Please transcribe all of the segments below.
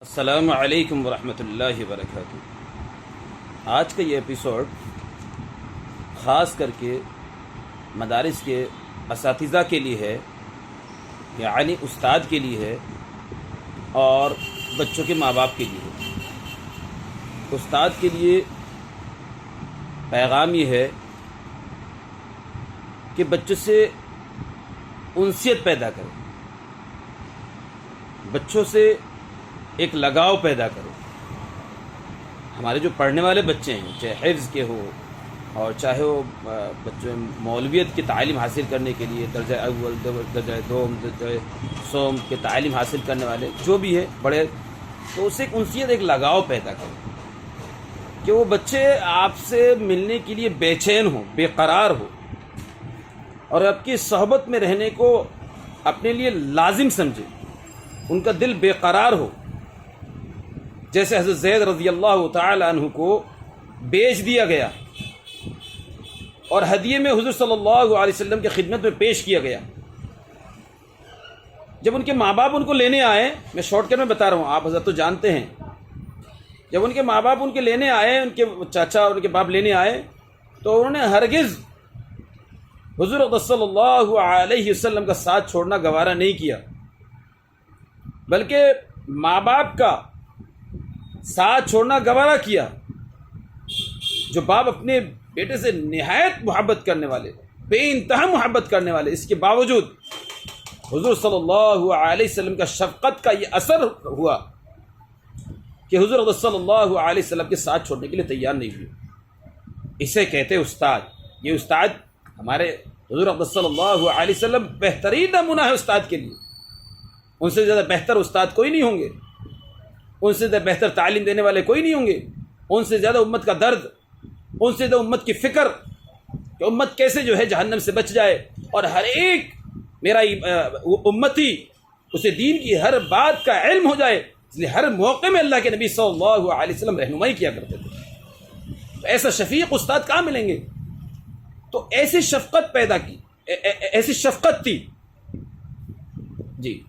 السلام علیکم ورحمۃ اللہ وبرکاتہ۔ آج کا یہ ایپیسوڈ خاص کر کے مدارس کے اساتذہ کے لیے ہے، یعنی استاد کے لیے ہے، اور بچوں کے ماں باپ کے لیے ہے۔ استاد کے لیے پیغام یہ ہے کہ بچوں سے انسیت پیدا کریں، بچوں سے ایک لگاؤ پیدا کرو۔ ہمارے جو پڑھنے والے بچے ہیں، چاہے حفظ کے ہو اور چاہے وہ بچوں مولویت کی تعلیم حاصل کرنے کے لیے درجہ اول، درجہ دوم، درجہ سوم کے تعلیم حاصل کرنے والے جو بھی ہے بڑے، تو اسے ایک انسیت، ایک لگاؤ پیدا کرو کہ وہ بچے آپ سے ملنے کے لیے بے چین ہو، بے قرار ہو، اور آپ کی صحبت میں رہنے کو اپنے لیے لازم سمجھے، ان کا دل بے قرار ہو۔ جیسے حضرت زید رضی اللہ تعالی عنہ کو بیچ دیا گیا اور ہدیے میں حضور صلی اللہ علیہ وسلم کی خدمت میں پیش کیا گیا۔ جب ان کے ماں باپ ان کو لینے آئے، میں شارٹ کٹ میں بتا رہا ہوں، آپ حضرت تو جانتے ہیں، جب ان کے ماں باپ ان کے لینے آئے، ان کے چاچا اور ان کے باپ لینے آئے، تو انہوں نے ہرگز حضور صلی اللہ علیہ وسلم کا ساتھ چھوڑنا گوارا نہیں کیا، بلکہ ماں باپ کا ساتھ چھوڑنا گوارا کیا۔ جو باپ اپنے بیٹے سے نہایت محبت کرنے والے، بے انتہا محبت کرنے والے، اس کے باوجود حضور صلی اللہ علیہ وسلم کا شفقت کا یہ اثر ہوا کہ حضور صلی اللہ علیہ وسلم کے ساتھ چھوڑنے کے لیے تیار نہیں ہوئے۔ اسے کہتے استاد۔ یہ استاد ہمارے حضور صلی اللہ علیہ وسلم بہترین نمونہ ہے استاد کے لیے۔ ان سے زیادہ بہتر استاد کوئی نہیں ہوں گے، ان سے زیادہ بہتر تعلیم دینے والے کوئی نہیں ہوں گے، ان سے زیادہ امت کا درد، ان سے زیادہ امت کی فکر کہ امت کیسے جو ہے جہنم سے بچ جائے، اور ہر ایک میرا امتی اسے دین کی ہر بات کا علم ہو جائے، اس لیے ہر موقع میں اللہ کے نبی صلی اللہ علیہ وسلم رہنمائی کیا کرتے تھے۔ تو ایسا شفیق استاد کہاں ملیں گے؟ تو ایسی شفقت پیدا کی، ایسی شفقت تھی جی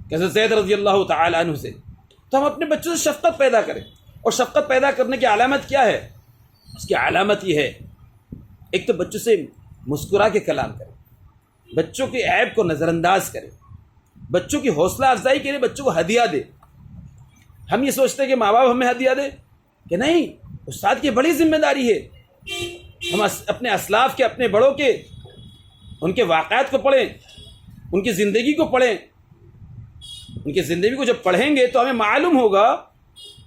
کہ حضرت زید رضی اللہ تعالی عنہ سے۔ تو ہم اپنے بچوں سے شفقت پیدا کریں، اور شفقت پیدا کرنے کی علامت کیا ہے؟ اس کی علامت یہ ہے، ایک تو بچوں سے مسکرا کے کلام کریں، بچوں کے عیب کو نظر انداز کریں، بچوں کی حوصلہ افزائی کے لیے بچوں کو ہدیہ دے۔ ہم یہ سوچتے ہیں کہ ماں باپ ہمیں ہدیہ دے، کہ نہیں، استاد کی بڑی ذمہ داری ہے۔ ہم اپنے اسلاف کے، اپنے بڑوں کے، ان کے واقعات کو پڑھیں، ان کی زندگی کو پڑھیں۔ ان کی زندگی کو جب پڑھیں گے تو ہمیں معلوم ہوگا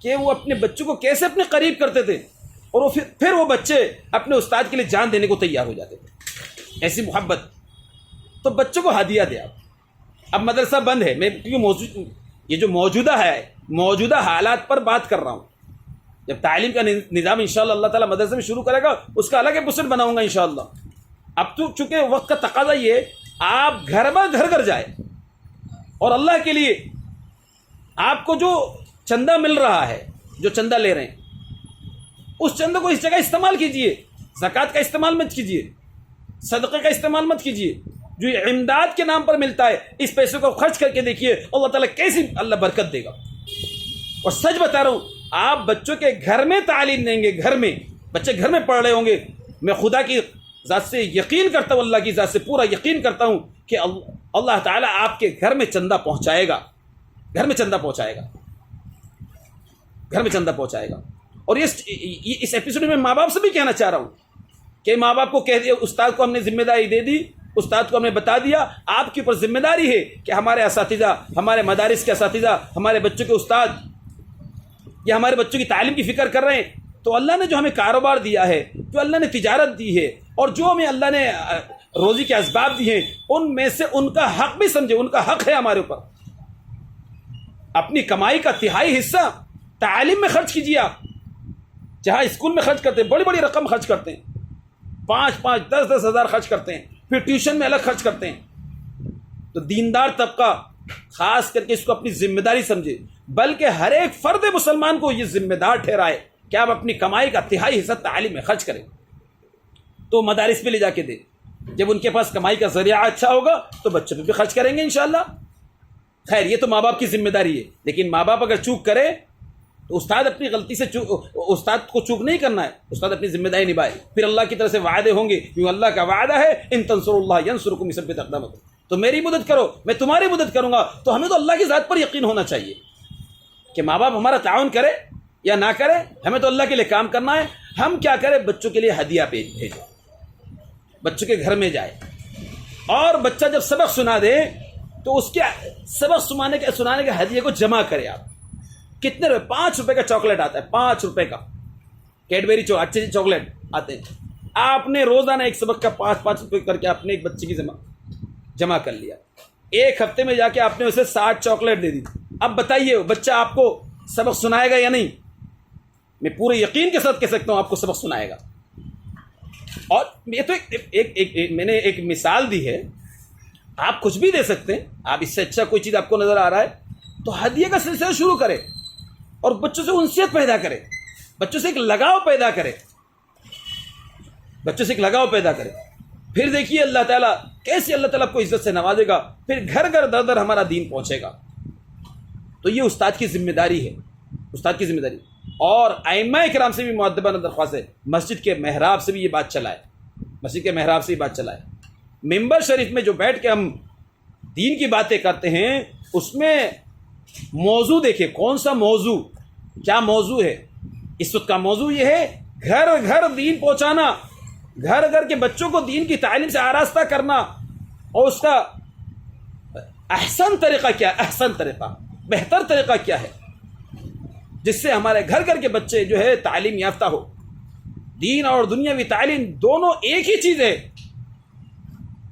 کہ وہ اپنے بچوں کو کیسے اپنے قریب کرتے تھے، اور وہ پھر وہ بچے اپنے استاد کے لیے جان دینے کو تیار ہو جاتے تھے، ایسی محبت۔ تو بچوں کو ہدیہ دے آپ۔ اب مدرسہ بند ہے، میں کیونکہ یہ جو موجودہ حالات پر بات کر رہا ہوں۔ جب تعلیم کا نظام انشاءاللہ اللہ تعالیٰ مدرسے میں شروع کرے گا، اس کا الگ ایپیسوڈ بناؤں گا انشاءاللہ۔ اب تو چونکہ وقت کا تقاضا یہ، آپ گھر جائے، اور اللہ کے لیے آپ کو جو چندہ مل رہا ہے، جو چندہ لے رہے ہیں، اس چندہ کو اس جگہ استعمال کیجئے۔ زکوٰۃ کا استعمال مت کیجئے، صدقے کا استعمال مت کیجئے۔ جو یہ امداد کے نام پر ملتا ہے، اس پیسے کو خرچ کر کے دیکھیے اللہ تعالیٰ کیسی اللہ برکت دے گا۔ اور سچ بتا رہا ہوں، آپ بچوں کے گھر میں تعلیم دیں گے، گھر میں بچے گھر میں پڑھ رہے ہوں گے، میں خدا کی ذات سے یقین کرتا ہوں، اللہ کی ذات سے پورا یقین کرتا ہوں کہ اللہ تعالیٰ آپ کے گھر میں چندہ پہنچائے گا، گھر میں چندہ پہنچائے گا، گھر میں چندہ پہنچائے گا۔ اور اس ایپیسوڈ میں ماں باپ سے بھی کہنا چاہ رہا ہوں کہ ماں باپ کو کہہ دیا، استاد کو ہم نے ذمہ داری دے دی، استاد کو ہم نے بتا دیا، آپ کے اوپر ذمہ داری ہے کہ ہمارے اساتذہ، ہمارے مدارس کے اساتذہ، ہمارے بچوں کے استاد، یہ ہمارے بچوں کی تعلیم کی فکر کر رہے ہیں۔ تو اللہ نے جو ہمیں کاروبار دیا ہے، جو اللہ نے تجارت دی ہے، اور جو ہمیں اللہ نے روزی کے اسباب دی ہیں، ان میں سے ان کا حق بھی سمجھے، ان کا حق ہے ہمارے اوپر۔ اپنی کمائی کا تہائی حصہ تعلیم میں خرچ کیجیے۔ آپ جہاں اسکول میں خرچ کرتے ہیں، بڑی بڑی رقم خرچ کرتے ہیں، 5,000 10,000 10,000 خرچ کرتے ہیں، پھر ٹیوشن میں الگ خرچ کرتے ہیں۔ تو دیندار طبقہ خاص کر کے اس کو اپنی ذمہ داری سمجھے، بلکہ ہر ایک فرد مسلمان کو یہ ذمہ دار ٹھہرائے کہ آپ اپنی کمائی کا تہائی حصہ تعلیم میں خرچ کریں، تو مدارس پہ لے جا کے دیں۔ جب ان کے پاس کمائی کا ذریعہ اچھا ہوگا تو بچوں پہ بھی خرچ کریں گے انشاءاللہ۔ خیر یہ تو ماں باپ کی ذمہ داری ہے، لیکن ماں باپ اگر چوک کرے تو استاد اپنی غلطی سے استاد کو چوک نہیں کرنا ہے، استاد اپنی ذمہ داری نبھائے. پھر اللہ کی طرف سے وعدے ہوں گے، کیوں اللہ کا وعدہ ہے ان تنصروا اللہ ینصرکم یثبت اقدامکم، تو میری مدد کرو میں تمہاری مدد کروں گا. تو ہمیں تو اللہ کی ذات پر یقین ہونا چاہیے کہ ماں باپ ہمارا تعاون کرے یا نہ کرے، ہمیں تو اللہ کے لیے کام کرنا ہے. ہم کیا کریں؟ بچوں کے لیے ہدیہ بھیجو، بچوں کے گھر میں جائے اور بچہ جب سبق سنا دے تو اس کے سبق سنانے کے ہدیے کو جمع کرے. آپ کتنے روپے؟ 5 روپے کا چاکلیٹ آتا ہے، 5 روپے کا کیڈبری اچھے چاکلیٹ آتے ہیں. آپ نے روزانہ ایک سبق کا 5 روپے کر کے آپ نے ایک بچے کی جمع کر لیا. ایک ہفتے میں جا کے آپ نے اسے 60 چاکلیٹ دے دی. اب بتائیے وہ بچہ آپ کو سبق سنائے گا یا نہیں؟ میں پورے یقین کے ساتھ کہہ سکتا ہوں آپ کو سبق سنائے گا. اور یہ تو میں نے ایک مثال دی ہے، آپ کچھ بھی دے سکتے ہیں. آپ اس سے اچھا کوئی چیز آپ کو نظر آ رہا ہے تو ہدیے کا سلسلہ شروع کرے اور بچوں سے انسیت پیدا کرے، بچوں سے ایک لگاؤ پیدا کرے، بچوں سے ایک لگاؤ پیدا کرے. پھر دیکھیے اللہ تعالیٰ کیسے اللہ تعالیٰ کو عزت سے نوازے گا. پھر گھر گھر در در ہمارا دین پہنچے گا. تو یہ استاد کی ذمہ داری ہے، استاد کی ذمہ داری. اور ائمہ کرام سے بھی مؤدبانہ درخواست ہے، مسجد کے محراب سے بھی یہ بات چلائے، مسجد کے محراب سے یہ بات چلائے. ممبر شریف میں جو بیٹھ کے ہم دین کی باتیں کرتے ہیں اس میں موضوع دیکھیں، کون سا موضوع، کیا موضوع ہے. اس وقت کا موضوع یہ ہے گھر گھر دین پہنچانا، گھر گھر کے بچوں کو دین کی تعلیم سے آراستہ کرنا. اور اس کا احسن طریقہ کیا، احسن طریقہ، بہتر طریقہ کیا ہے جس سے ہمارے گھر گھر کے بچے جو ہے تعلیم یافتہ ہو. دین اور دنیاوی تعلیم دونوں ایک ہی چیز ہے.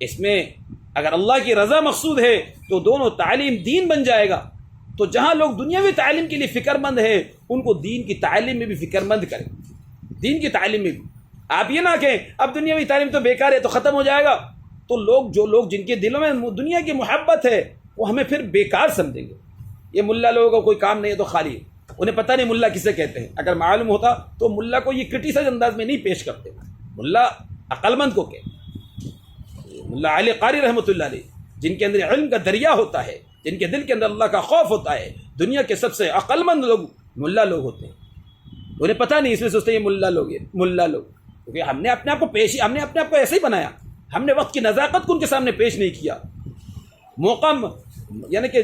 اس میں اگر اللہ کی رضا مقصود ہے تو دونوں تعلیم دین بن جائے گا. تو جہاں لوگ دنیاوی تعلیم کے لیے فکر مند ہیں ان کو دین کی تعلیم میں بھی فکر مند کریں. دین کی تعلیم میں بھی آپ یہ نہ کہیں اب دنیاوی تعلیم تو بیکار ہے تو ختم ہو جائے گا. تو جو لوگ جن کے دلوں میں دنیا کی محبت ہے وہ ہمیں پھر بیکار سمجھیں گے. یہ ملا لوگوں کا کوئی کام نہیں ہے تو خالی ہے، انہیں پتہ نہیں ملا کسے کہتے ہیں. اگر معلوم ہوتا تو ملا کو یہ کرٹیسائز انداز میں نہیں پیش کرتے. ملا عقل مند کو کہ ملا علی قاری رحمۃ اللہ علیہ، جن کے اندر علم کا دریا ہوتا ہے، جن کے دل کے اندر اللہ کا خوف ہوتا ہے، دنیا کے سب سے عقل مند لوگ ملا لوگ ہوتے ہیں. انہیں پتہ نہیں، اس لیے سوچتے ہیں یہ ملا لوگ ہیں، ملا لوگ. کیونکہ ہم نے اپنے آپ کو ایسے ہی بنایا. ہم نے وقت کی نزاکت کو ان کے سامنے پیش نہیں کیا. موقع یعنی کہ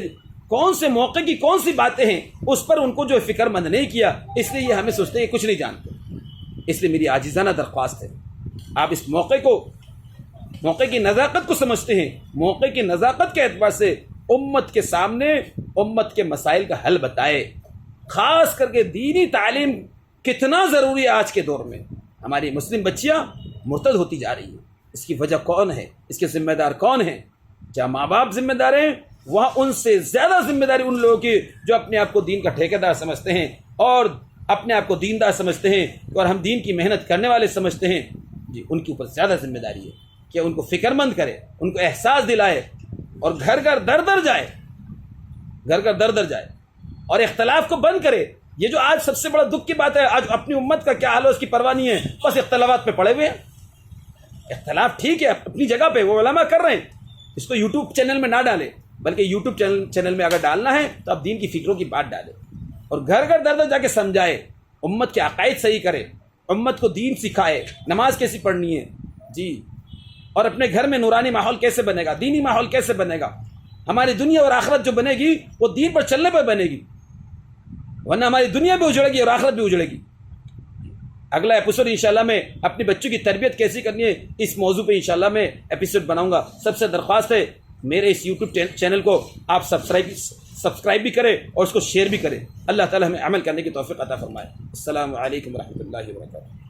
کون سے موقع کی کون سی باتیں ہیں اس پر ان کو جو فکر مند نہیں کیا، اس لیے یہ ہمیں سوچتے ہیں کچھ نہیں جانتے. اس لیے میری عاجزانہ درخواست ہے آپ اس موقع کی نزاکت کو سمجھتے ہیں، موقع کی نزاکت کے اعتبار سے امت کے سامنے امت کے مسائل کا حل بتائے. خاص کر کے دینی تعلیم کتنا ضروری ہے آج کے دور میں. ہماری مسلم بچیاں مرتد ہوتی جا رہی ہیں. اس کی وجہ کون ہے؟ اس کے ذمہ دار کون ہیں؟ جہاں ماں باپ ذمہ دار ہیں وہاں ان سے زیادہ ذمہ داری ان لوگوں کی جو اپنے آپ کو دین کا ٹھیکیدار سمجھتے ہیں اور اپنے آپ کو دیندار سمجھتے ہیں اور ہم دین کی محنت کرنے والے سمجھتے ہیں. جی ان کے اوپر زیادہ ذمہ داری ہے کہ ان کو فکر مند کرے، ان کو احساس دلائے اور گھر گھر در در جائے، گھر گھر در در جائے اور اختلاف کو بند کرے. یہ جو آج سب سے بڑا دکھ کی بات ہے، آج اپنی امت کا کیا حال ہے اس کی پرواہ نہیں ہے، بس اختلافات پہ پڑے ہوئے ہیں. اختلاف ٹھیک ہے اپنی جگہ پہ، وہ علماء کر رہے ہیں، اس کو یوٹیوب چینل میں نہ ڈالیں، بلکہ یوٹیوب چینل میں اگر ڈالنا ہے تو آپ دین کی فکروں کی بات ڈالیں اور گھر گھر در در جا کے سمجھائے، امت کے عقائد صحیح کرے، امت کو دین سکھائے، نماز کیسی پڑھنی ہے جی، اور اپنے گھر میں نورانی ماحول کیسے بنے گا، دینی ماحول کیسے بنے گا. ہماری دنیا اور آخرت جو بنے گی وہ دین پر چلنے پر بنے گی، ورنہ ہماری دنیا بھی اجڑے گی اور آخرت بھی اجڑے گی. اگلا ایپیسوڈ انشاءاللہ میں اپنی بچوں کی تربیت کیسی کرنی ہے اس موضوع پہ انشاءاللہ میں ایپیسوڈ بناؤں گا. سب سے درخواست ہے میرے اس یوٹیوب چینل کو آپ سبسکرائب بھی کریں اور اس کو شیئر بھی کریں. اللہ تعالی ہمیں عمل کرنے کی توفیق عطا فرمائے. السلام علیکم ورحمۃ اللہ وبرکاتہ.